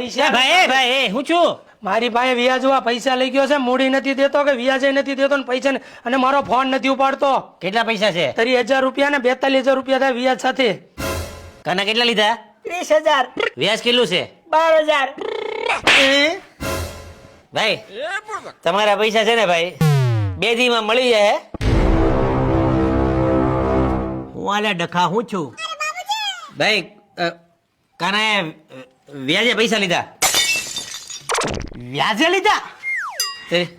પૈસા ભાઈ હું છું મારી પાસે વ્યાજવા પૈસા લઈ ગયો છે, મૂડી નથી દેતો કે વ્યાજે નથી દેતો ને પૈસા અને મારો ફોન નથી ઉપાડતો. કેટલા પૈસા છે? 30,000 રૂપિયા ને 42,000 રૂપિયા થાય વ્યાજ સાથે. કના કેટલા લીધા? 30,000. વ્યાજ કેટલું છે? 12,000. ભાઈ તમારા પૈસા છે ને ભાઈ 2 દીમાં મળી જાય. હું આલે ડખા હું છું ભાઈ. કાનાએ વ્યાજે પૈસા લીધા? વ્યાજે લીધા?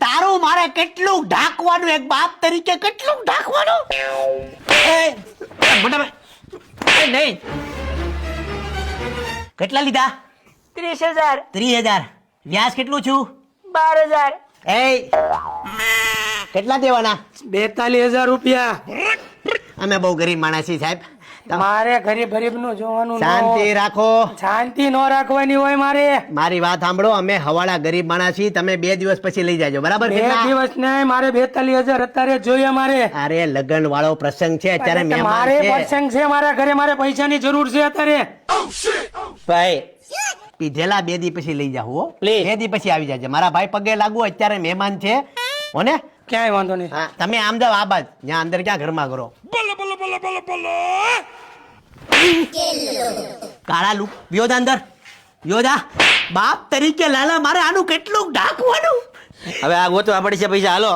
તારું મારે કેટલું ઢાંકવાનું, એક બાપ તરીકે કેટલું ઢાંકવાનું? મોટા ભાઈ નહીં. કેટલા લીધા? 30,000. 30,000. વ્યાજ કેટલું છું? 12,000. એ કેટલા દેવાના? 42,000 રૂપિયા. અમે બહુ ગરીબ માણસ છીએ સાહેબ. મારે ગરીબ નું જોવાનું ન શાંતિ હોય. રાખો. શાંતિ ન રાખવાની હોય મારે. મારી વાત સાંભળો, અમે હવાળા ગરીબ માણસ છીએ. તમે 2 દિવસ પછી લઈ જાજો, બરાબર? 2 દિવસ ને મારે 42,000 અત્યારે જોઈએ મારે. અરે લગન વાળો પ્રસંગ છે અત્યારે, મહેમાન મારે છે. પ્રસંગ છે મારા ઘરે, મારે પૈસાની જરૂર છે અત્યારે. ભાઈ પીધેલા 2 દી પછી લઈ જાઓ હો. 2 દી પછી આવી જાજો. મારા ભાઈ પગે લાગુ, અત્યારે મહેમાન છે હો ને. ક્યાંય વાંધો નહીં. હા, તમે આમ જાવ આ બાજ, ત્યાં અંદર ક્યાં ઘરમાં કરો. કાળા લુક વ્યોદા અંદર વ્યોદા. બાપ તરીકે લાલા મારે આનું કેટલું ઢાંકવાનું. હવે આ ગોતવા પડશે પૈસા. હાલો